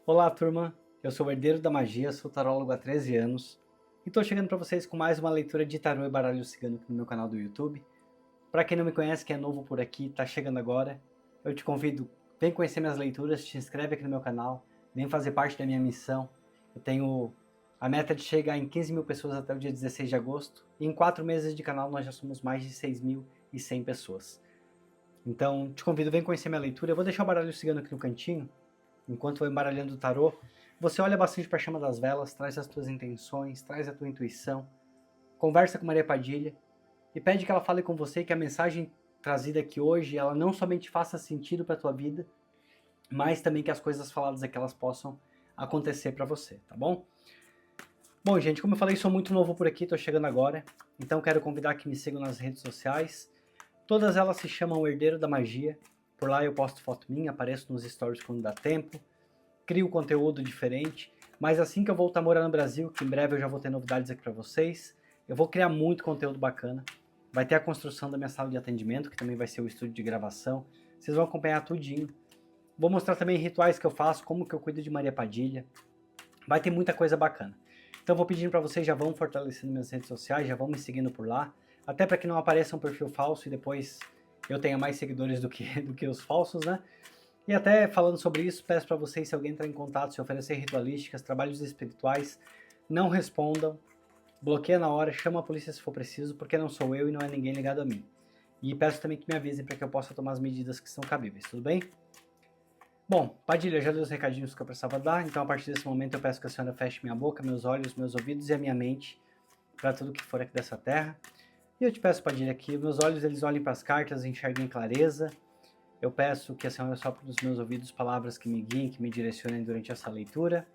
Olá, turma! Eu sou o Herdeiro da Magia, sou tarólogo há 13 anos e estou chegando para vocês com mais uma leitura de tarô e baralho cigano aqui no meu canal do YouTube. Para quem não me conhece, que é novo por aqui, está chegando agora, eu te convido, vem conhecer minhas leituras, te inscreve aqui no meu canal, vem fazer parte da minha missão. Eu tenho a meta de chegar em 15 mil pessoas até o dia 16 de agosto e em 4 meses de canal nós já somos mais de 6.100 pessoas. Então, te convido, vem conhecer minha leitura. Eu vou deixar o baralho cigano aqui no cantinho. Enquanto vai embaralhando o tarô, você olha bastante para a chama das velas, traz as tuas intenções, traz a tua intuição, conversa com Maria Padilha e pede que ela fale com você, que a mensagem trazida aqui hoje, ela não somente faça sentido para a tua vida, mas também que as coisas faladas aqui elas possam acontecer para você, tá bom? Bom, gente, como eu falei, sou muito novo por aqui, estou chegando agora, então quero convidar que me sigam nas redes sociais. Todas elas se chamam Herdeiro da Magia. Por lá eu posto foto minha, apareço nos stories quando dá tempo, crio conteúdo diferente, mas assim que eu voltar a morar no Brasil, que em breve eu já vou ter novidades aqui para vocês, eu vou criar muito conteúdo bacana. Vai ter a construção da minha sala de atendimento, que também vai ser o estúdio de gravação. Vocês vão acompanhar tudinho. Vou mostrar também rituais que eu faço, como que eu cuido de Maria Padilha. Vai ter muita coisa bacana. Então vou pedindo para vocês, já vão fortalecendo minhas redes sociais, já vão me seguindo por lá, até para que não apareça um perfil falso e depois eu tenha mais seguidores do que os falsos, né? E até falando sobre isso, peço para vocês, se alguém entrar em contato, se oferecer ritualísticas, trabalhos espirituais, não respondam, bloqueia na hora, chama a polícia se for preciso, porque não sou eu e não é ninguém ligado a mim. E peço também que me avisem para que eu possa tomar as medidas que são cabíveis, tudo bem? Bom, Padilha, já deu os recadinhos que eu precisava dar, então a partir desse momento eu peço que a senhora feche minha boca, meus olhos, meus ouvidos e a minha mente para tudo que for aqui dessa terra. E eu te peço, Padilha, que meus olhos eles olhem para as cartas, enxerguem clareza. Eu peço que a senhora sopre nos meus ouvidos palavras que me guiem, que me direcionem durante essa leitura.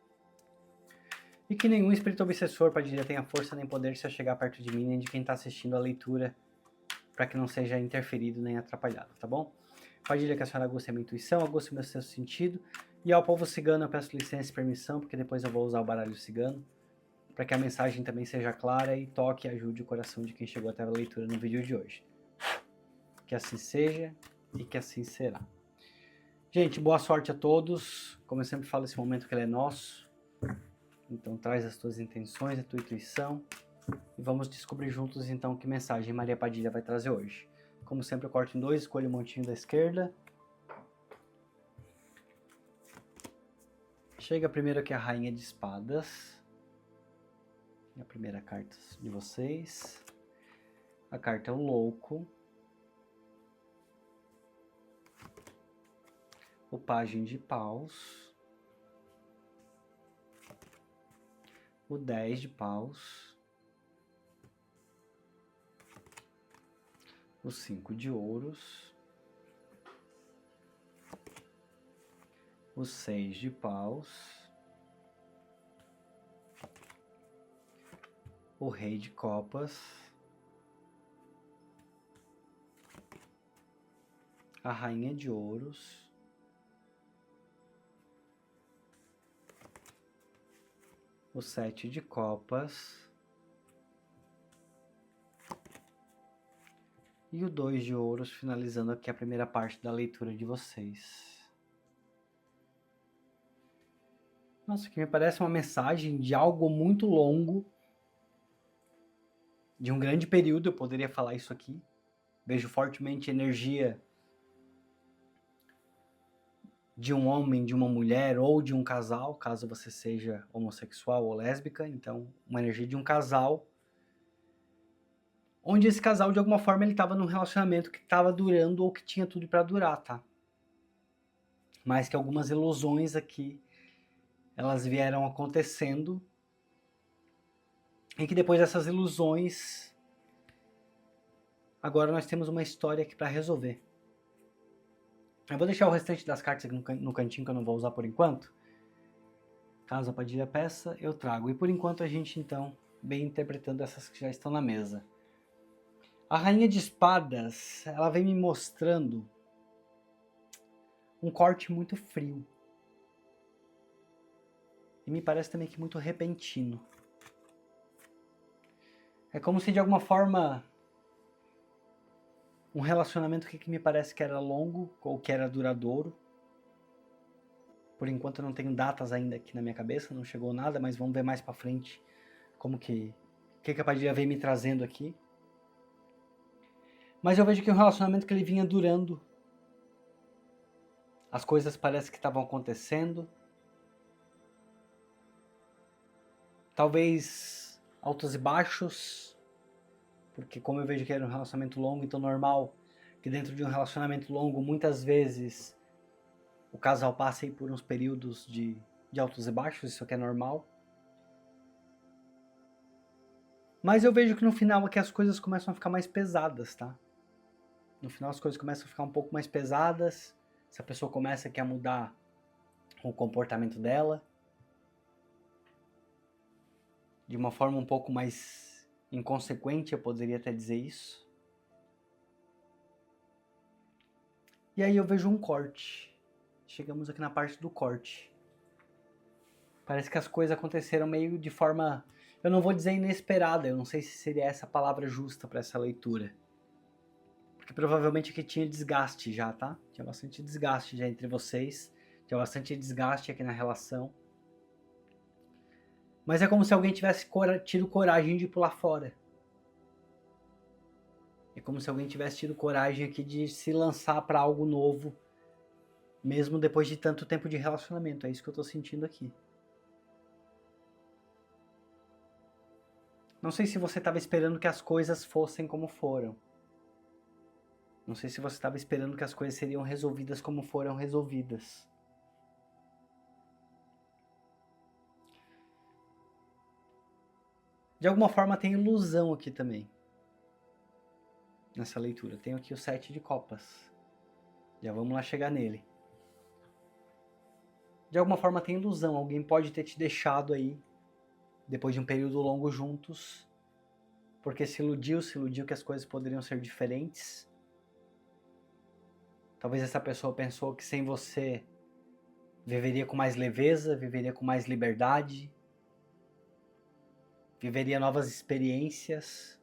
E que nenhum espírito obsessor, Padilha, tenha força nem poder se chegar perto de mim, nem de quem está assistindo a leitura, para que não seja interferido nem atrapalhado, tá bom? Padilha, que a senhora aguce a minha intuição, aguce o meu sexto sentido. E ao povo cigano eu peço licença e permissão, porque depois eu vou usar o baralho cigano, para que a mensagem também seja clara e toque e ajude o coração de quem chegou até a leitura no vídeo de hoje. Que assim seja e que assim será. Gente, boa sorte a todos. Como eu sempre falo, esse momento que ele é nosso. Então traz as tuas intenções, a tua intuição. E vamos descobrir juntos então que mensagem Maria Padilha vai trazer hoje. Como sempre eu corto em dois, escolho o montinho da esquerda. Chega primeiro aqui a Rainha de Espadas. A primeira carta de vocês. A carta é o Louco. O Pajem de Paus. O 10 de Paus. O 5 de Ouros. O 6 de Paus. O Rei de Copas. A Rainha de Ouros. O 7 de Copas. E o 2 de Ouros, finalizando aqui a primeira parte da leitura de vocês. Nossa, aqui me parece uma mensagem de algo muito longo. De um grande período, eu poderia falar isso aqui. Vejo fortemente energia de um homem, de uma mulher ou de um casal, caso você seja homossexual ou lésbica. Então, uma energia de um casal, onde esse casal, de alguma forma, ele estava num relacionamento que estava durando ou que tinha tudo para durar, tá? Mas que algumas ilusões aqui, elas vieram acontecendo, e que depois dessas ilusões, agora nós temos uma história aqui para resolver. Eu vou deixar o restante das cartas aqui no cantinho que eu não vou usar por enquanto. Caso a Padilha peça, eu trago. E por enquanto a gente então vem interpretando essas que já estão na mesa. A Rainha de Espadas, ela vem me mostrando um corte muito frio. E me parece também que muito repentino. É como se de alguma forma um relacionamento que me parece que era longo ou que era duradouro, Por enquanto eu não tenho datas ainda aqui na minha cabeça, não chegou nada, mas vamos ver mais pra frente como que a Padilha vem me trazendo aqui. Mas eu vejo que o relacionamento que ele vinha durando, as coisas parecem que estavam acontecendo. Talvez altos e baixos, porque como eu vejo que era um relacionamento longo, então normal que dentro de um relacionamento longo, muitas vezes, o casal passa aí por uns períodos de altos e baixos, isso aqui é normal. Mas eu vejo que no final aqui as coisas começam a ficar mais pesadas, tá? No final as coisas começam a ficar um pouco mais pesadas, essa pessoa começa aqui a mudar o comportamento dela, de uma forma um pouco mais inconsequente, eu poderia até dizer isso. E aí eu vejo um corte. Chegamos aqui na parte do corte. Parece que as coisas aconteceram meio de forma, eu não vou dizer inesperada, eu não sei se seria essa a palavra justa para essa leitura. Porque provavelmente aqui tinha desgaste já, tá? Tinha bastante desgaste já entre vocês, tinha bastante desgaste aqui na relação. Mas é como se alguém tivesse tido coragem de pular fora. É como se alguém tivesse tido coragem aqui de se lançar para algo novo, mesmo depois de tanto tempo de relacionamento. É isso que eu tô sentindo aqui. Não sei se você estava esperando que as coisas fossem como foram. Não sei se você estava esperando que as coisas seriam resolvidas como foram resolvidas. De alguma forma tem ilusão aqui também. Nessa leitura. Tenho aqui o 7 de copas. Já vamos lá chegar nele. De alguma forma tem ilusão. Alguém pode ter te deixado aí, depois de um período longo juntos, porque se iludiu que as coisas poderiam ser diferentes. Talvez essa pessoa pensou que sem você viveria com mais leveza, viveria com mais liberdade, viveria novas experiências,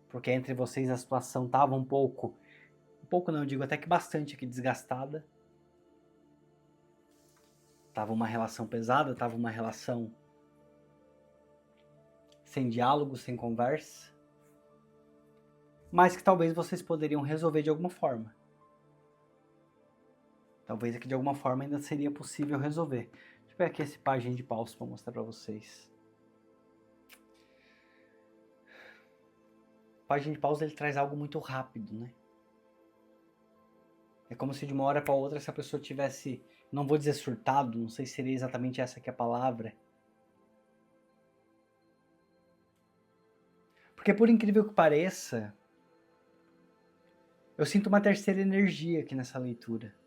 porque entre vocês a situação estava um pouco não, eu digo até que bastante aqui desgastada. Tava uma relação pesada, tava uma relação sem diálogo, sem conversa, mas que talvez vocês poderiam resolver de alguma forma. Talvez aqui de alguma forma ainda seria possível resolver. Deixa eu ver aqui esse página de paus para mostrar para vocês. O página de paus ele traz algo muito rápido, né? É como se de uma hora para outra essa pessoa tivesse, não vou dizer surtado, não sei se seria exatamente essa que é a palavra. Porque por incrível que pareça, eu sinto uma terceira energia aqui nessa leitura.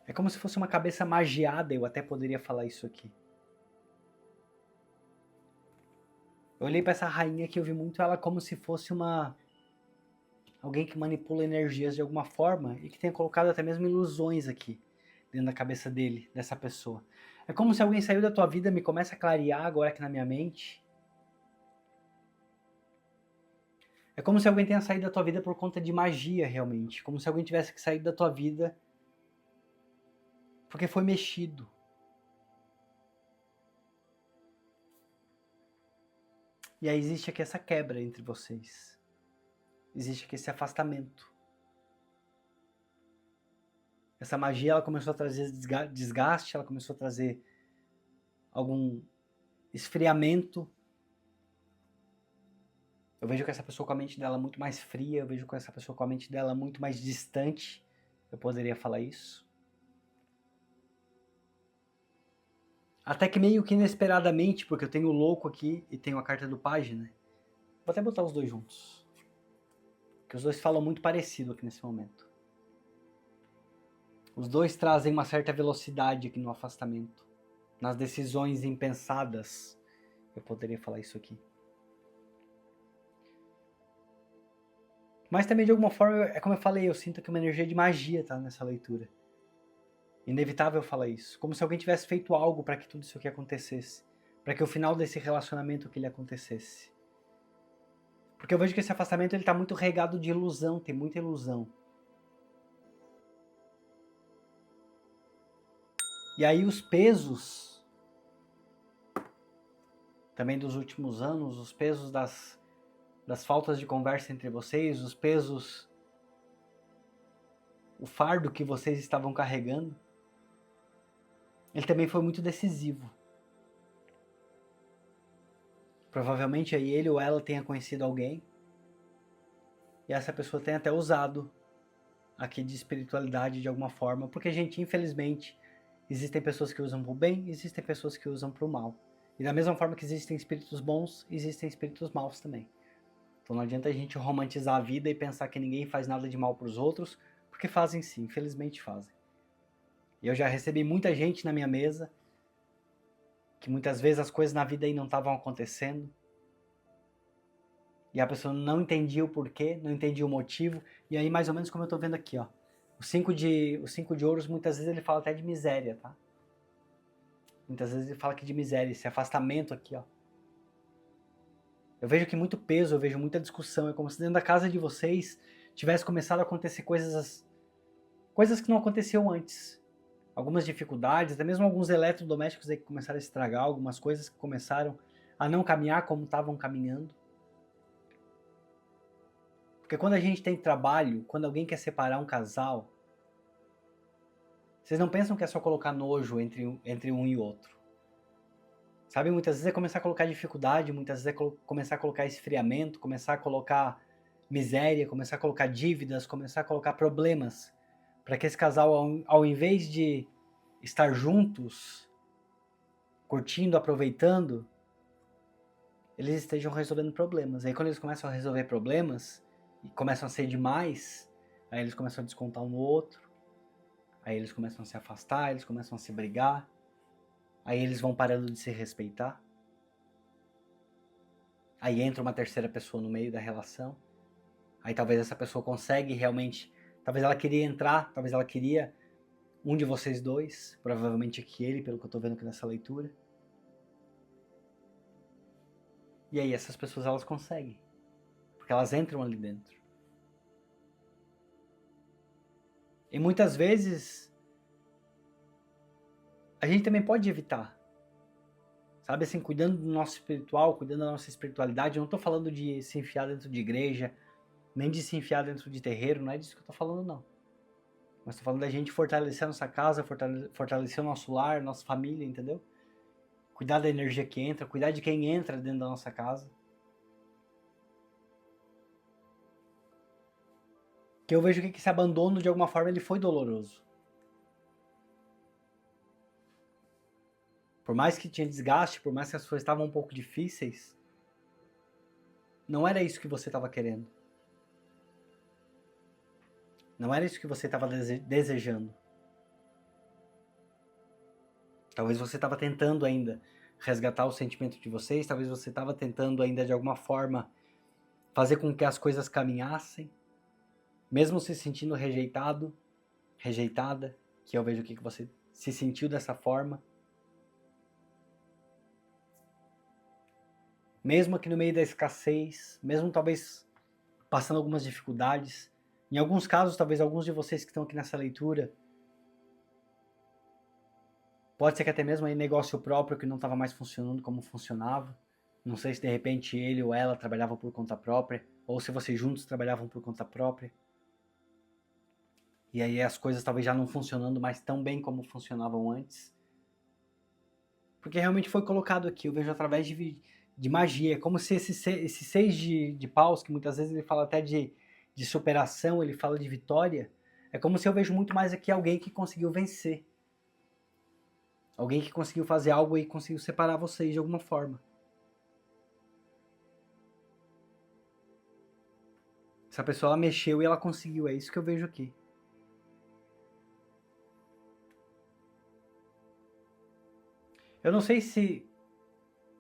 É como se fosse uma cabeça magiada, eu até poderia falar isso aqui. Eu olhei para essa rainha que eu vi muito ela como se fosse alguém que manipula energias de alguma forma e que tenha colocado até mesmo ilusões aqui dentro da cabeça dele, dessa pessoa. É como se alguém saiu da tua vida, me começa a clarear agora aqui na minha mente. É como se alguém tenha saído da tua vida por conta de magia, realmente. Como se alguém tivesse que sair da tua vida porque foi mexido. E aí existe aqui essa quebra entre vocês. Existe aqui esse afastamento. Essa magia ela começou a trazer desgaste, ela começou a trazer algum esfriamento. Eu vejo que essa pessoa com a mente dela muito mais fria, eu vejo com essa pessoa com a mente dela muito mais distante. Eu poderia falar isso. Até que meio que inesperadamente, porque eu tenho o louco aqui e tenho a carta do página. Vou até botar os dois juntos. Porque os dois falam muito parecido aqui nesse momento. Os dois trazem uma certa velocidade aqui no afastamento. Nas decisões impensadas. Eu poderia falar isso aqui. Mas também de alguma forma, é como eu falei, eu sinto que uma energia de magia tá nessa leitura. Inevitável falar isso. Como se alguém tivesse feito algo para que tudo isso aqui acontecesse. Para que o final desse relacionamento que ele acontecesse. Porque eu vejo que esse afastamento ele tá muito regado de ilusão, tem muita ilusão. E aí os pesos também dos últimos anos, os pesos das faltas de conversa entre vocês, os pesos, o fardo que vocês estavam carregando, ele também foi muito decisivo. Provavelmente aí ele ou ela tenha conhecido alguém e essa pessoa tenha até usado aqui de espiritualidade de alguma forma, porque, gente, infelizmente, existem pessoas que usam para o bem, existem pessoas que usam para o mal. E da mesma forma que existem espíritos bons, existem espíritos maus também. Então não adianta a gente romantizar a vida e pensar que ninguém faz nada de mal para os outros, porque fazem sim, infelizmente fazem. E eu já recebi muita gente na minha mesa, que muitas vezes as coisas na vida aí não estavam acontecendo, e a pessoa não entendia o porquê, não entendia o motivo, e aí mais ou menos como eu estou vendo aqui, ó. O cinco de ouros, muitas vezes ele fala até de miséria, tá? Muitas vezes ele fala aqui de miséria, esse afastamento aqui, ó. Eu vejo aqui muito peso, eu vejo muita discussão, é como se dentro da casa de vocês tivesse começado a acontecer coisas que não aconteciam antes. Algumas dificuldades, até mesmo alguns eletrodomésticos aí que começaram a estragar, algumas coisas que começaram a não caminhar como estavam caminhando. Porque quando a gente tem trabalho, quando alguém quer separar um casal, vocês não pensam que é só colocar nojo entre um e outro. Sabe, muitas vezes é começar a colocar dificuldade, muitas vezes é começar a colocar esfriamento, começar a colocar miséria, começar a colocar dívidas, começar a colocar problemas. Para que esse casal, ao invés de estar juntos, curtindo, aproveitando, eles estejam resolvendo problemas. Aí quando eles começam a resolver problemas, e começam a ser demais, aí eles começam a descontar um no outro, aí eles começam a se afastar, eles começam a se brigar, aí eles vão parando de se respeitar. Aí entra uma terceira pessoa no meio da relação, aí talvez essa pessoa consegue realmente, talvez ela queria entrar, talvez ela queria um de vocês dois, provavelmente aqui ele, pelo que eu tô vendo aqui nessa leitura. E aí essas pessoas elas conseguem, porque elas entram ali dentro. E muitas vezes a gente também pode evitar, sabe, assim, cuidando do nosso espiritual, cuidando da nossa espiritualidade. Eu não tô falando de se enfiar dentro de igreja, nem de se enfiar dentro de terreiro, não é disso que eu tô falando, não. Mas tô falando da gente fortalecer a nossa casa, fortalecer o nosso lar, nossa família, entendeu? Cuidar da energia que entra, cuidar de quem entra dentro da nossa casa. Que eu vejo que esse abandono, de alguma forma, ele foi doloroso. Por mais que tinha desgaste, por mais que as coisas estavam um pouco difíceis, não era isso que você estava querendo. Não era isso que você estava desejando. Talvez você estava tentando ainda resgatar o sentimento de vocês, talvez você estava tentando ainda de alguma forma fazer com que as coisas caminhassem, mesmo se sentindo rejeitado, rejeitada, que eu vejo que você se sentiu dessa forma. Mesmo aqui no meio da escassez, mesmo talvez passando algumas dificuldades. Em alguns casos, talvez alguns de vocês que estão aqui nessa leitura, pode ser que até mesmo aí negócio próprio que não estava mais funcionando como funcionava. Não sei se de repente ele ou ela trabalhava por conta própria, ou se vocês juntos trabalhavam por conta própria. E aí as coisas talvez já não funcionando mais tão bem como funcionavam antes. Porque realmente foi colocado aqui, eu vejo através de magia, como se esse seis de paus, que muitas vezes ele fala até de superação, ele fala de vitória, é como se eu vejo muito mais aqui alguém que conseguiu vencer. Alguém que conseguiu fazer algo e conseguiu separar vocês de alguma forma. Essa pessoa ela mexeu e ela conseguiu, é isso que eu vejo aqui. Eu não sei se...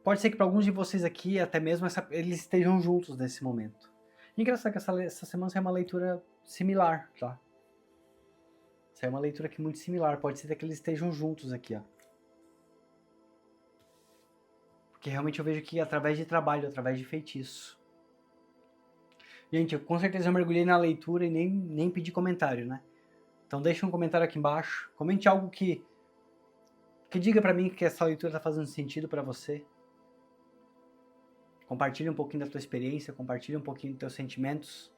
Pode ser que para alguns de vocês aqui, até mesmo eles estejam juntos nesse momento. Engraçado que essa semana é uma leitura similar, tá? Essa é uma leitura aqui muito similar. Pode ser que eles estejam juntos aqui, ó. Porque realmente eu vejo que através de trabalho, através de feitiço. Gente, com certeza eu mergulhei na leitura e nem pedi comentário, né? Então deixa um comentário aqui embaixo. Comente algo que Que diga pra mim que essa leitura tá fazendo sentido pra você. Compartilha um pouquinho da tua experiência, compartilha um pouquinho dos teus sentimentos.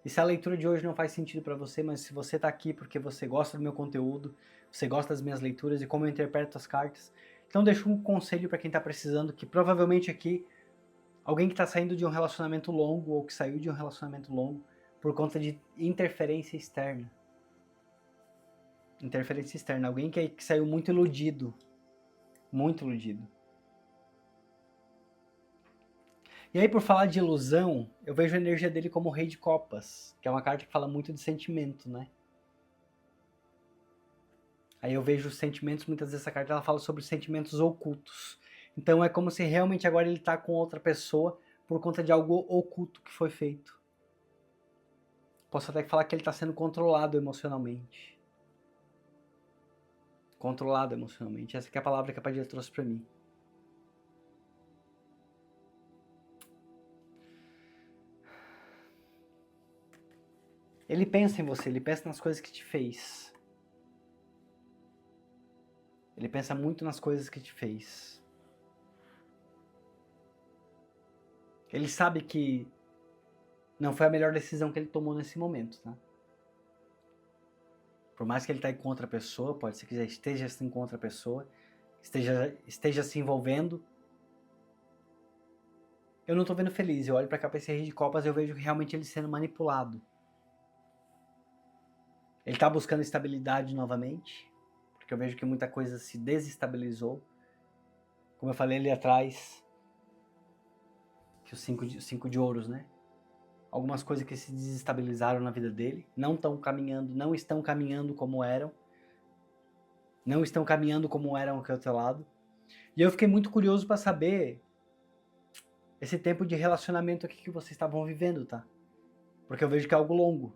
E se a leitura de hoje não faz sentido pra você, mas se você tá aqui porque você gosta do meu conteúdo, você gosta das minhas leituras e como eu interpreto as cartas, então deixa um conselho pra quem tá precisando, que provavelmente aqui, alguém que tá saindo de um relacionamento longo ou que saiu de um relacionamento longo por conta de interferência externa. Interferência externa, alguém que saiu muito iludido. Muito iludido. E aí, por falar de ilusão, eu vejo a energia dele como o Rei de Copas, que é uma carta que fala muito de sentimento, né? Aí eu vejo os sentimentos, muitas vezes essa carta ela fala sobre sentimentos ocultos. Então é como se realmente agora ele tá com outra pessoa por conta de algo oculto que foi feito. Posso até falar que ele tá sendo controlado emocionalmente. Controlado emocionalmente. Essa que é a palavra que a Padilha trouxe pra mim. Ele pensa em você, ele pensa nas coisas que te fez. Ele pensa muito nas coisas que te fez. Ele sabe que não foi a melhor decisão que ele tomou nesse momento, tá? Por mais que ele tá aí com outra pessoa, pode ser que já esteja assim com outra pessoa, esteja se envolvendo. Eu não tô vendo feliz, eu olho pra cá pra esse Rei de Copas e eu vejo realmente ele sendo manipulado. Ele tá buscando estabilidade novamente, porque eu vejo que muita coisa se desestabilizou. Como eu falei ali atrás, que os cinco de ouros, né? Algumas coisas que se desestabilizaram na vida dele, não estão caminhando como eram. Não estão caminhando como eram aqui ao teu lado. E eu fiquei muito curioso para saber esse tempo de relacionamento aqui que vocês estavam vivendo, tá? Porque eu vejo que é algo longo.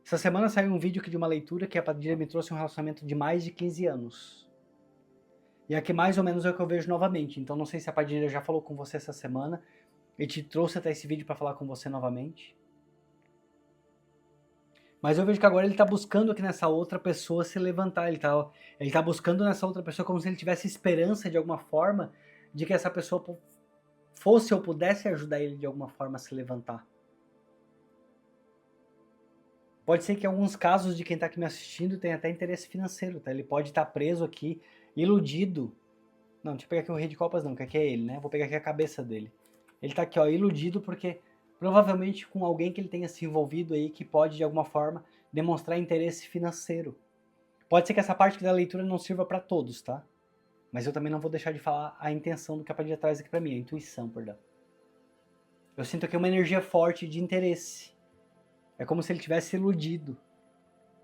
Essa semana saiu um vídeo aqui de uma leitura que a Padilha me trouxe um relacionamento de mais de 15 anos. E aqui mais ou menos é o que eu vejo novamente. Então não sei se a Padilha já falou com você essa semana e te trouxe até esse vídeo para falar com você novamente. Mas eu vejo que agora ele tá buscando aqui nessa outra pessoa se levantar. Ele tá buscando nessa outra pessoa como se ele tivesse esperança de alguma forma de que essa pessoa fosse ou pudesse ajudar ele de alguma forma a se levantar. Pode ser que em alguns casos de quem tá aqui me assistindo tenha até interesse financeiro, tá? Ele pode estar preso aqui, iludido. Não, deixa eu pegar aqui o Rei de Copas não, que aqui é ele, né? Vou pegar aqui a cabeça dele. Ele tá aqui, ó, iludido porque provavelmente com alguém que ele tenha se envolvido aí que pode de alguma forma demonstrar interesse financeiro. Pode ser que essa parte da leitura não sirva para todos, tá? Mas eu também não vou deixar de falar a intenção do que a Padilha traz aqui para mim, a intuição, perdão. Eu sinto aqui uma energia forte de interesse. É como se ele tivesse iludido.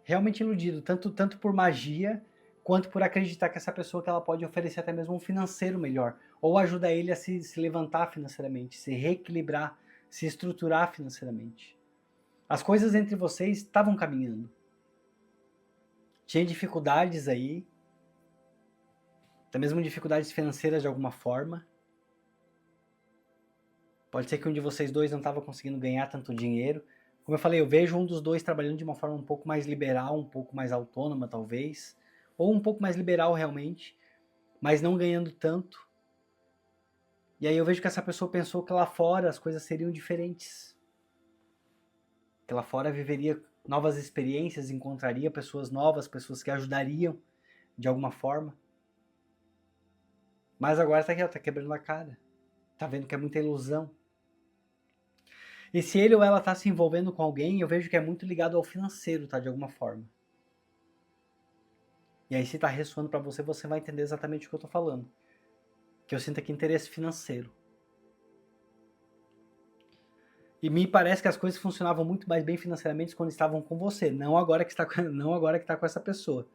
Realmente iludido, tanto por magia, quanto por acreditar que essa pessoa que ela pode oferecer até mesmo um financeiro melhor. Ou ajudar ele a se levantar financeiramente, se reequilibrar, se estruturar financeiramente. As coisas entre vocês estavam caminhando. Tinha dificuldades aí, até mesmo dificuldades financeiras de alguma forma. Pode ser que um de vocês dois não estava conseguindo ganhar tanto dinheiro. Como eu falei, eu vejo um dos dois trabalhando de uma forma um pouco mais liberal, um pouco mais autônoma talvez, ou um pouco mais liberal realmente, mas não ganhando tanto. E aí eu vejo que essa pessoa pensou que lá fora as coisas seriam diferentes. Que lá fora viveria novas experiências, encontraria pessoas novas, pessoas que ajudariam de alguma forma. Mas agora tá aqui, ó, tá quebrando a cara. Tá vendo que é muita ilusão. E se ele ou ela tá se envolvendo com alguém, eu vejo que é muito ligado ao financeiro, tá? De alguma forma. E aí se tá ressoando pra você, você vai entender exatamente o que eu tô falando. Que eu sinto aqui interesse financeiro. E me parece que as coisas funcionavam muito mais bem financeiramente quando estavam com você, não agora que está com essa pessoa.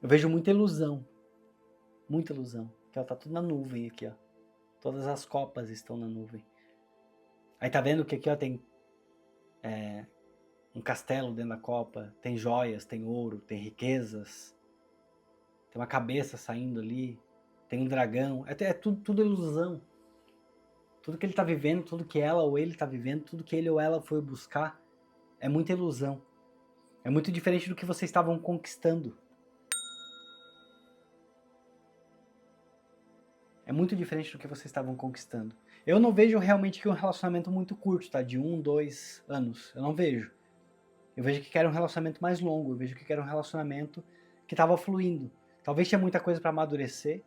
Eu vejo muita ilusão. Muita ilusão. Que ela tá tudo na nuvem aqui, ó. Todas as copas estão na nuvem. Aí tá vendo que aqui, ó, tem um castelo dentro da copa, tem joias, tem ouro, tem riquezas, tem uma cabeça saindo ali, tem um dragão, é tudo ilusão. Tudo que ele tá vivendo, tudo que ela ou ele tá vivendo, tudo que ele ou ela foi buscar, é muita ilusão. É muito diferente do que vocês estavam conquistando. muito diferente do que vocês estavam conquistando. Eu não vejo realmente que um relacionamento muito curto, tá? De 1, 2 anos. Eu não vejo. Eu vejo que quero um relacionamento mais longo. Eu vejo que quero um relacionamento que estava fluindo. Talvez tinha muita coisa para amadurecer.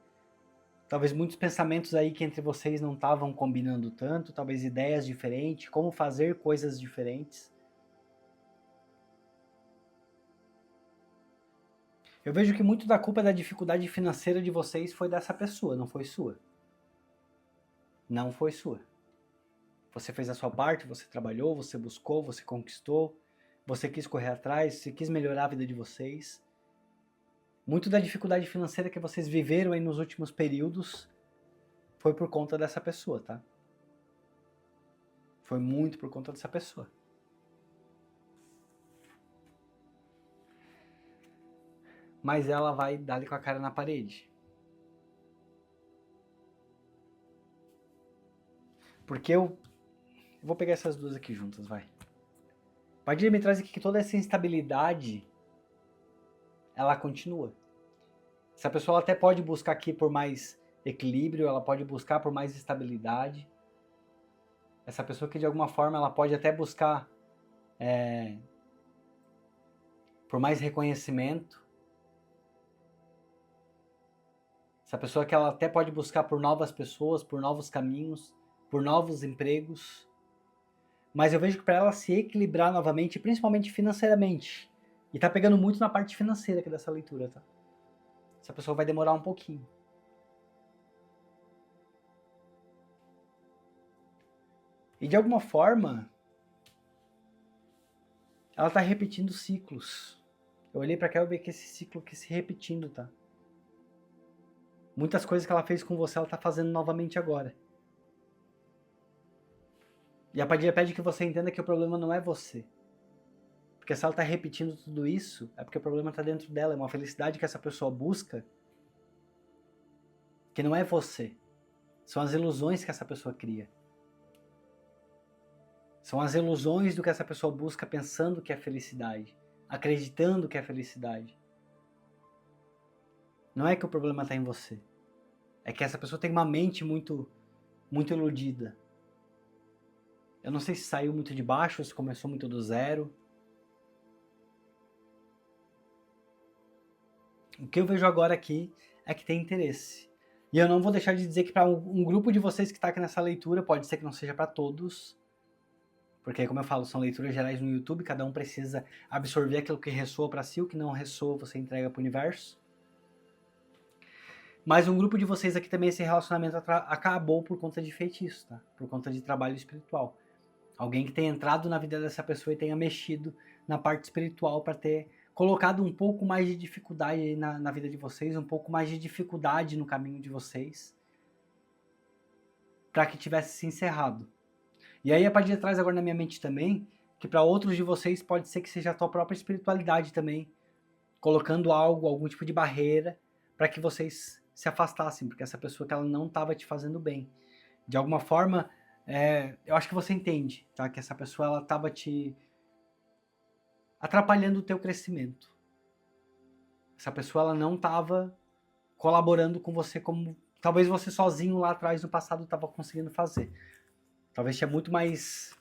Talvez muitos pensamentos aí que entre vocês não estavam combinando tanto. Talvez ideias diferentes, como fazer coisas diferentes. Eu vejo que muito da culpa da dificuldade financeira de vocês foi dessa pessoa, não foi sua. Não foi sua. Você fez a sua parte, você trabalhou, você buscou, você conquistou, você quis correr atrás, você quis melhorar a vida de vocês. Muito da dificuldade financeira que vocês viveram aí nos últimos períodos foi por conta dessa pessoa, tá? Foi muito por conta dessa pessoa. Mas ela vai dar com a cara na parede. Porque eu vou pegar essas duas aqui juntas, vai. Padilha me traz aqui que toda essa instabilidade, ela continua. Essa pessoa ela até pode buscar aqui por mais equilíbrio, ela pode buscar por mais estabilidade. Essa pessoa que de alguma forma ela pode até buscar por mais reconhecimento. Essa pessoa que ela até pode buscar por novas pessoas, por novos caminhos, por novos empregos. Mas eu vejo que para ela se equilibrar novamente, principalmente financeiramente, e tá pegando muito na parte financeira aqui dessa leitura, tá? Essa pessoa vai demorar um pouquinho. E de alguma forma, ela tá repetindo ciclos. Eu olhei pra cá e vi que esse ciclo aqui se repetindo, tá? Muitas coisas que ela fez com você, ela tá fazendo novamente agora. E a Padilha pede que você entenda que o problema não é você. Porque se ela tá repetindo tudo isso, é porque o problema tá dentro dela. É uma felicidade que essa pessoa busca, que não é você. São as ilusões que essa pessoa cria. São as ilusões do que essa pessoa busca pensando que é felicidade. Acreditando que é felicidade. Não é que o problema tá em você. É que essa pessoa tem uma mente muito iludida. Eu não sei se saiu muito de baixo, se começou muito do zero. O que eu vejo agora aqui é que tem interesse. E eu não vou deixar de dizer que para um grupo de vocês que está aqui nessa leitura, pode ser que não seja para todos, porque como eu falo, são leituras gerais no YouTube, cada um precisa absorver aquilo que ressoa para si, o que não ressoa você entrega para o universo. Mas um grupo de vocês aqui também, esse relacionamento acabou por conta de feitiço, tá? Por conta de trabalho espiritual. Alguém que tenha entrado na vida dessa pessoa e tenha mexido na parte espiritual para ter colocado um pouco mais de dificuldade na vida de vocês, um pouco mais de dificuldade no caminho de vocês, para que tivesse se encerrado. E aí a Padilha traz agora na minha mente também, que para outros de vocês pode ser que seja a tua própria espiritualidade também, colocando algum tipo de barreira, para que vocês se afastassem, porque essa pessoa que ela não estava te fazendo bem. De alguma forma, eu acho que você entende, tá? Que essa pessoa ela estava te atrapalhando o teu crescimento. Essa pessoa ela não estava colaborando com você como talvez você sozinho lá atrás no passado estava conseguindo fazer. Talvez tinha muito mais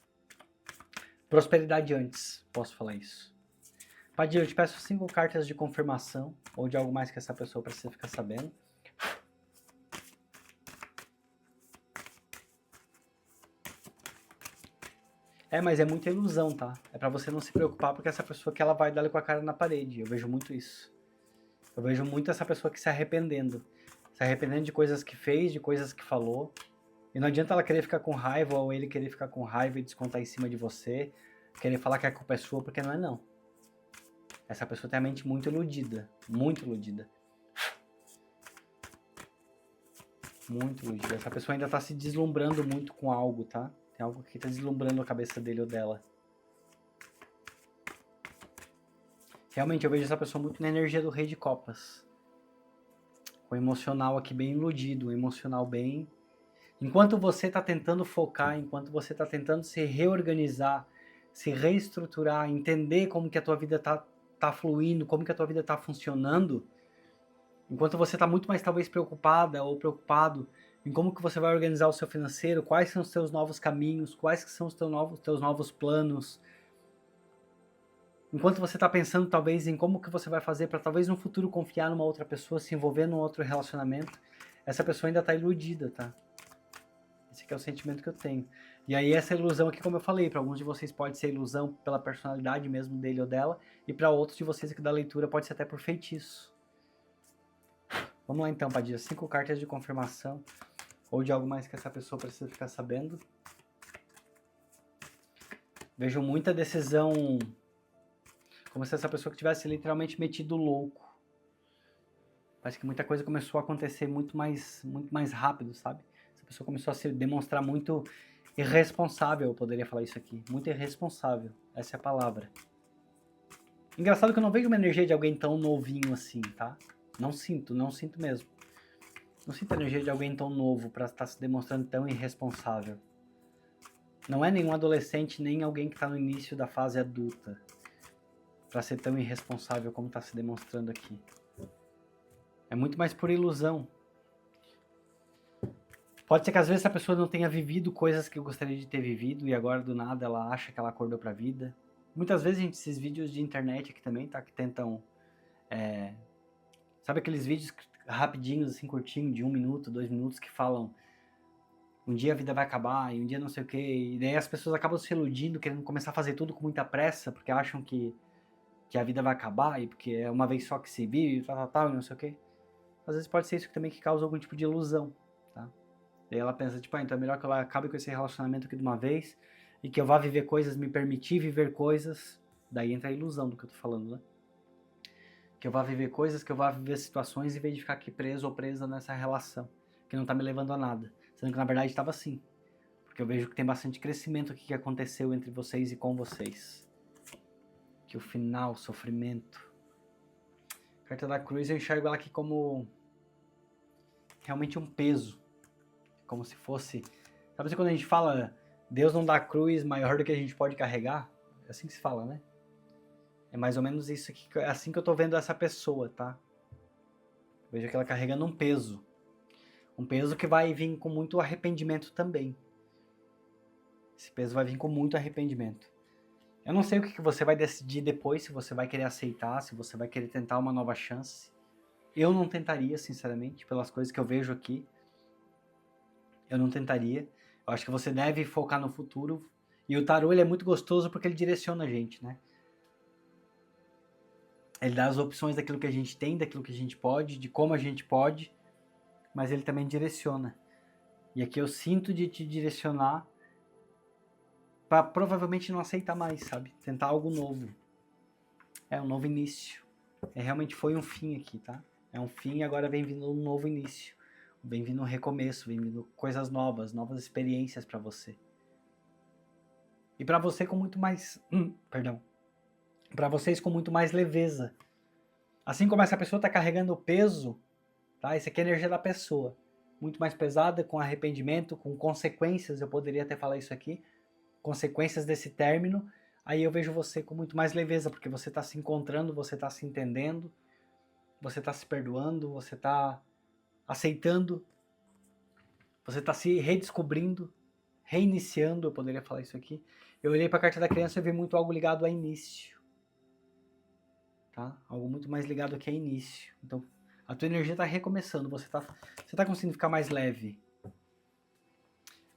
prosperidade antes, posso falar isso. Padilha, eu te peço 5 cartas de confirmação ou de algo mais que essa pessoa precisa ficar sabendo. Mas é muita ilusão, tá? É pra você não se preocupar porque essa pessoa que ela vai dar com a cara na parede. Eu vejo muito isso. Eu vejo muito essa pessoa que se arrependendo. Se arrependendo de coisas que fez, de coisas que falou. E não adianta ela querer ficar com raiva ou ele querer ficar com raiva e descontar em cima de você. Querer falar que a culpa é sua, porque não é não. Essa pessoa tem a mente muito iludida. Muito iludida. Muito iludida. Essa pessoa ainda tá se deslumbrando muito com algo, tá? Tem algo que tá deslumbrando a cabeça dele ou dela. Realmente, eu vejo essa pessoa muito na energia do Rei de Copas. O emocional aqui bem iludido, o emocional bem... Enquanto você tá tentando focar, enquanto você tá tentando se reorganizar, se reestruturar, entender como que a tua vida tá fluindo, como que a tua vida tá funcionando, enquanto você tá muito mais talvez preocupada ou preocupado em como que você vai organizar o seu financeiro, quais são os seus novos caminhos, quais que são os teus novos planos. Enquanto você está pensando talvez em como que você vai fazer para talvez no futuro confiar numa outra pessoa, se envolver num outro relacionamento, essa pessoa ainda está iludida, tá? Esse aqui é o sentimento que eu tenho. E aí essa ilusão aqui, como eu falei, para alguns de vocês pode ser ilusão pela personalidade mesmo dele ou dela, e para outros de vocês aqui da leitura pode ser até por feitiço. Vamos lá então, Padilha, 5 cartas de confirmação, ou de algo mais que essa pessoa precisa ficar sabendo. Vejo muita decisão, como se essa pessoa que tivesse literalmente metido louco. Parece que muita coisa começou a acontecer muito mais rápido, sabe? Essa pessoa começou a se demonstrar muito irresponsável, eu poderia falar isso aqui. Muito irresponsável, essa é a palavra. Engraçado que eu não vejo uma energia de alguém tão novinho assim, tá? Não sinto mesmo. Não sinto a energia de alguém tão novo pra estar se demonstrando tão irresponsável. Não é nenhum adolescente, nem alguém que tá no início da fase adulta pra ser tão irresponsável como tá se demonstrando aqui. É muito mais por ilusão. Pode ser que às vezes essa pessoa não tenha vivido coisas que eu gostaria de ter vivido e agora do nada ela acha que ela acordou pra vida. Muitas vezes, gente, esses vídeos de internet aqui também, tá? Que tentam... sabe aqueles vídeos rapidinhos, assim, curtinho, de 1 minuto, 2 minutos, que falam um dia a vida vai acabar e um dia não sei o quê. E daí as pessoas acabam se iludindo, querendo começar a fazer tudo com muita pressa, porque acham que a vida vai acabar e porque é uma vez só que se vive, tal, e não sei o quê. Às vezes pode ser isso também que causa algum tipo de ilusão, tá? Daí ela pensa, tipo, então é melhor que ela acabe com esse relacionamento aqui de uma vez e que eu vá viver coisas, me permitir viver coisas. Daí entra a ilusão do que eu tô falando, né? Que eu vá viver coisas, que eu vá viver situações em vez de ficar aqui preso ou presa nessa relação, que não tá me levando a nada. Sendo que na verdade estava assim. Porque eu vejo que tem bastante crescimento aqui que aconteceu entre vocês e com vocês. Que o final, sofrimento. Carta da Cruz, eu enxergo ela aqui como realmente um peso. Como se fosse... Sabe quando a gente fala, Deus não dá cruz maior do que a gente pode carregar? É assim que se fala, né? É mais ou menos isso aqui, é assim que eu tô vendo essa pessoa, tá? Vejo que ela carregando um peso. Um peso que vai vir com muito arrependimento também. Esse peso vai vir com muito arrependimento. Eu não sei o que você vai decidir depois, se você vai querer aceitar, se você vai querer tentar uma nova chance. Eu não tentaria, sinceramente, pelas coisas que eu vejo aqui. Eu não tentaria. Eu acho que você deve focar no futuro. E o tarô, ele é muito gostoso porque ele direciona a gente, né? Ele dá as opções daquilo que a gente tem, daquilo que a gente pode, de como a gente pode, mas ele também direciona. E aqui eu sinto de te direcionar para provavelmente não aceitar mais, sabe? Tentar algo novo. É um novo início. Realmente foi um fim aqui, tá? É um fim e agora vem vindo um novo início. Vem vindo um recomeço, vem vindo coisas novas, novas experiências para você. E para você com muito mais... perdão. Para vocês com muito mais leveza. Assim como essa pessoa está carregando o peso, tá? Isso aqui é a energia da pessoa. Muito mais pesada, com arrependimento, com consequências, eu poderia até falar isso aqui. Consequências desse término. Aí eu vejo você com muito mais leveza, porque você está se encontrando, você está se entendendo, você está se perdoando, você está aceitando, você está se redescobrindo, reiniciando, eu poderia falar isso aqui. Eu olhei para a carta da criança e vi muito algo ligado a início. Tá? Algo muito mais ligado aqui a início. Então, a tua energia está recomeçando, você tá conseguindo ficar mais leve.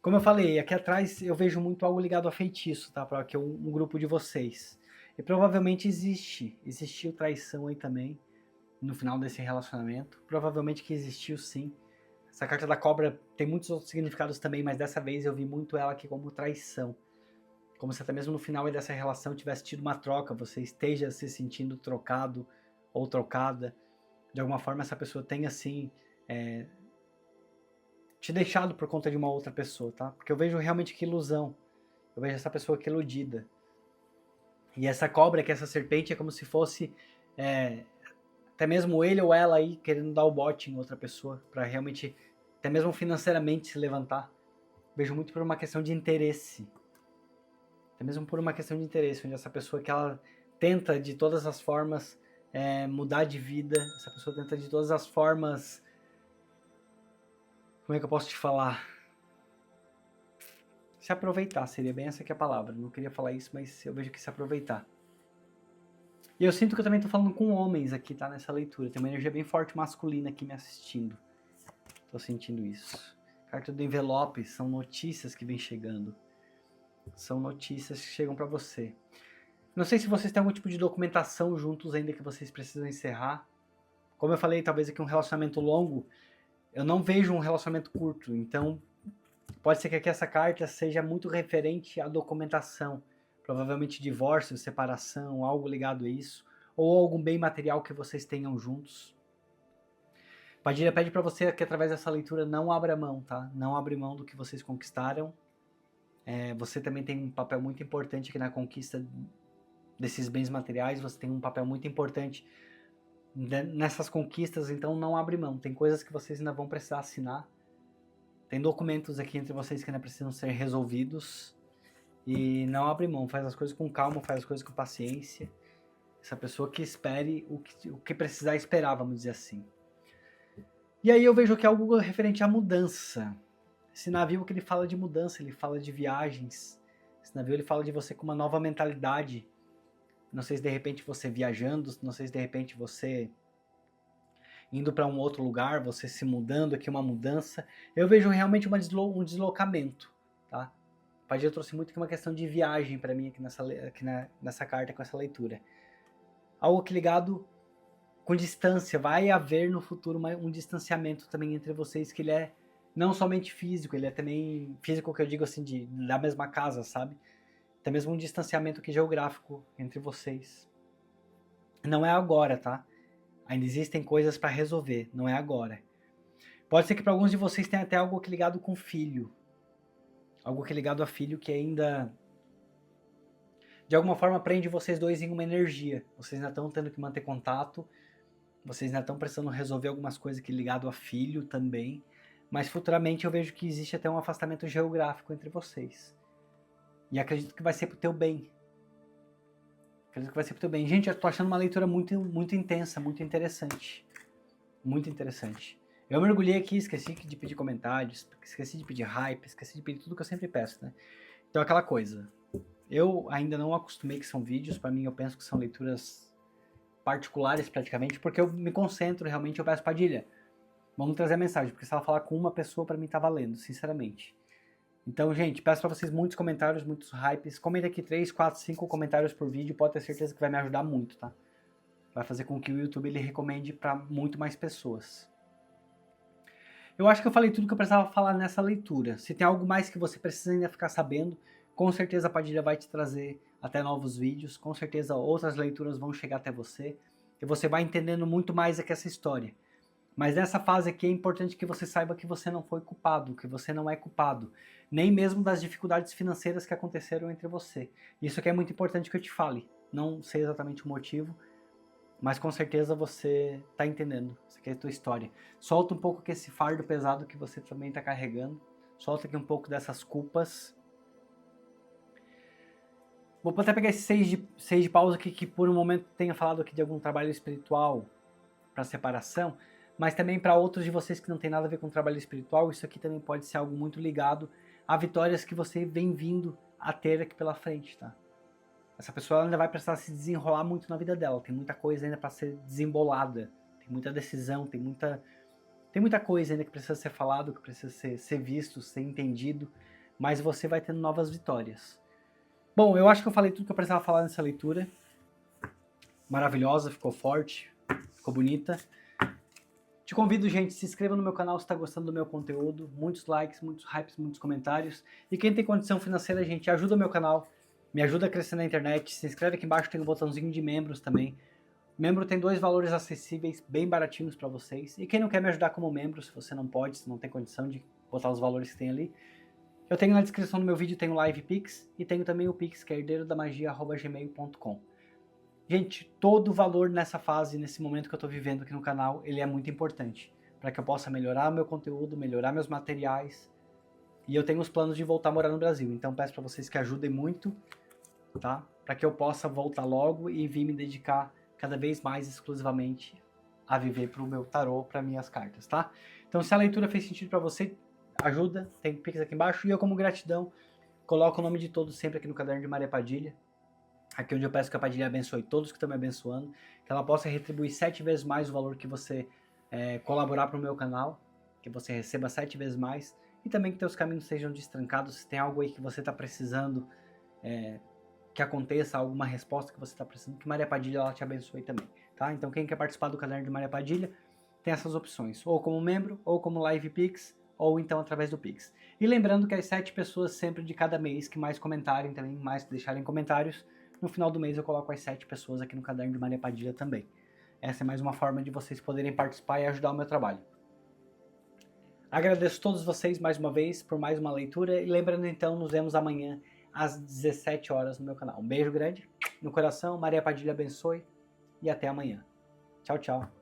Como eu falei, aqui atrás eu vejo muito algo ligado a feitiço, tá? Para um grupo de vocês. E provavelmente existiu traição aí também, no final desse relacionamento. Provavelmente que existiu sim. Essa carta da cobra tem muitos outros significados também, mas dessa vez eu vi muito ela aqui como traição. Como se até mesmo no final dessa relação tivesse tido uma troca, você esteja se sentindo trocado ou trocada. De alguma forma essa pessoa tenha assim... te deixado por conta de uma outra pessoa, tá? Porque eu vejo realmente que ilusão. Eu vejo essa pessoa que é iludida. E essa cobra, que é essa serpente, é como se fosse até mesmo ele ou ela aí querendo dar o bote em outra pessoa, para realmente, até mesmo financeiramente, se levantar. Vejo muito por uma questão de interesse. Até mesmo por uma questão de interesse, onde essa pessoa que ela tenta de todas as formas mudar de vida, essa pessoa tenta de todas as formas Como é que eu posso te falar? Se aproveitar, seria bem essa que é a palavra. Não queria falar isso, mas eu vejo que se aproveitar. E eu sinto que eu também tô falando com homens aqui, tá? Nessa leitura. Tem uma energia bem forte masculina aqui me assistindo. Tô sentindo isso. Carta do envelope, são notícias que vêm chegando. São notícias que chegam pra você. Não sei se vocês têm algum tipo de documentação juntos ainda que vocês precisam encerrar. Como eu falei, talvez aqui um relacionamento longo. Eu não vejo um relacionamento curto, então pode ser que aqui essa carta seja muito referente à documentação. Provavelmente divórcio, separação, algo ligado a isso. Ou algum bem material que vocês tenham juntos. Padilha pede pra você que através dessa leitura não abra mão, tá? Não abre mão do que vocês conquistaram. Você também tem um papel muito importante aqui na conquista desses bens materiais. Você tem um papel muito importante nessas conquistas, então não abre mão. Tem coisas que vocês ainda vão precisar assinar. Tem documentos aqui entre vocês que ainda precisam ser resolvidos. E não abre mão, faz as coisas com calma, faz as coisas com paciência. Essa pessoa que espere o que precisar esperar, vamos dizer assim. E aí eu vejo que é algo referente à mudança. Esse navio que ele fala de mudança, ele fala de viagens. Esse navio ele fala de você com uma nova mentalidade. Não sei se de repente você viajando, não sei se de repente você indo para um outro lugar, você se mudando aqui, uma mudança. Eu vejo realmente um deslocamento, tá? O Padilha trouxe muito aqui uma questão de viagem para mim aqui nessa carta, com essa leitura. Algo que ligado com distância, vai haver no futuro um distanciamento também entre vocês, que ele é não somente físico, ele é também físico que eu digo assim, da mesma casa, sabe? Até mesmo um distanciamento aqui geográfico entre vocês. Não é agora, tá? Ainda existem coisas para resolver, não é agora. Pode ser que para alguns de vocês tenha até algo que ligado com filho. Algo que ligado a filho que ainda de alguma forma prende vocês dois em uma energia. Vocês ainda estão tendo que manter contato. Vocês ainda estão precisando resolver algumas coisas que ligado a filho também. Mas futuramente eu vejo que existe até um afastamento geográfico entre vocês. E acredito que vai ser pro teu bem. Acredito que vai ser pro teu bem. Gente, eu tô achando uma leitura muito, muito intensa, muito interessante. Muito interessante. Eu mergulhei aqui, esqueci de pedir comentários, esqueci de pedir hype, esqueci de pedir tudo que eu sempre peço, né? Então aquela coisa. Eu ainda não acostumei que são vídeos, para mim eu penso que são leituras particulares praticamente, porque eu me concentro realmente, eu peço Padilha, vamos trazer a mensagem, porque se ela falar com uma pessoa, para mim tá valendo, sinceramente. Então, gente, peço para vocês muitos comentários, muitos hypes, comenta aqui 3, 4, 5 comentários por vídeo, pode ter certeza que vai me ajudar muito, tá? Vai fazer com que o YouTube ele recomende para muito mais pessoas. Eu acho que eu falei tudo que eu precisava falar nessa leitura. Se tem algo mais que você precisa ainda ficar sabendo, com certeza a Padilha vai te trazer até novos vídeos, com certeza outras leituras vão chegar até você, e você vai entendendo muito mais aqui essa história. Mas nessa fase aqui é importante que você saiba que você não foi culpado, que você não é culpado, nem mesmo das dificuldades financeiras que aconteceram entre você. Isso aqui é muito importante que eu te fale, não sei exatamente o motivo, mas com certeza você está entendendo, isso aqui é a tua história. Solta um pouco que esse fardo pesado que você também está carregando, solta aqui um pouco dessas culpas. Vou até pegar esse 6 de paus aqui, que por um momento tenha falado aqui de algum trabalho espiritual para separação, mas também para outros de vocês que não tem nada a ver com trabalho espiritual, isso aqui também pode ser algo muito ligado a vitórias que você vem vindo a ter aqui pela frente, tá? Essa pessoa ainda vai precisar se desenrolar muito na vida dela, tem muita coisa ainda para ser desembolada, tem muita decisão, tem muita coisa ainda que precisa ser falado, que precisa ser visto, ser entendido, mas você vai tendo novas vitórias. Bom, eu acho que eu falei tudo que eu precisava falar nessa leitura. Maravilhosa, ficou forte, ficou bonita. Te convido, gente, se inscreva no meu canal se está gostando do meu conteúdo. Muitos likes, muitos hypes, muitos comentários. E quem tem condição financeira, gente, ajuda o meu canal. Me ajuda a crescer na internet. Se inscreve aqui embaixo, tem um botãozinho de membros também. Membro tem 2 valores acessíveis, bem baratinhos para vocês. E quem não quer me ajudar como membro, se você não pode, se não tem condição de botar os valores que tem ali, eu tenho na descrição do meu vídeo, tem o Live Pix e tenho também o Pix, que é herdeirodamagia@gmail.com. Gente, todo valor nessa fase, nesse momento que eu tô vivendo aqui no canal, ele é muito importante. Para que eu possa melhorar meu conteúdo, melhorar meus materiais. E eu tenho os planos de voltar a morar no Brasil. Então peço para vocês que ajudem muito, tá? Para que eu possa voltar logo e vir me dedicar cada vez mais exclusivamente a viver para o meu tarô, para minhas cartas, tá? Então, se a leitura fez sentido para você, ajuda, tem Pix aqui embaixo. E eu, como gratidão, coloco o nome de todos sempre aqui no caderno de Maria Padilha. Aqui onde eu peço que a Padilha abençoe todos que estão me abençoando, que ela possa retribuir 7 vezes mais o valor que você colaborar para o meu canal, que você receba 7 vezes mais, e também que teus caminhos sejam destrancados. Se tem algo aí que você está precisando que aconteça, alguma resposta que você está precisando, que Maria Padilha ela te abençoe também, tá? Então quem quer participar do caderno de Maria Padilha tem essas opções, ou como membro, ou como Live Pix, ou então através do Pix. E lembrando que as 7 pessoas sempre de cada mês que mais comentarem também, mais que deixarem comentários, no final do mês eu coloco as 7 pessoas aqui no caderno de Maria Padilha também. Essa é mais uma forma de vocês poderem participar e ajudar o meu trabalho. Agradeço a todos vocês mais uma vez por mais uma leitura e lembrando então, nos vemos amanhã às 17 horas no meu canal. Um beijo grande no coração, Maria Padilha abençoe e até amanhã. Tchau, tchau.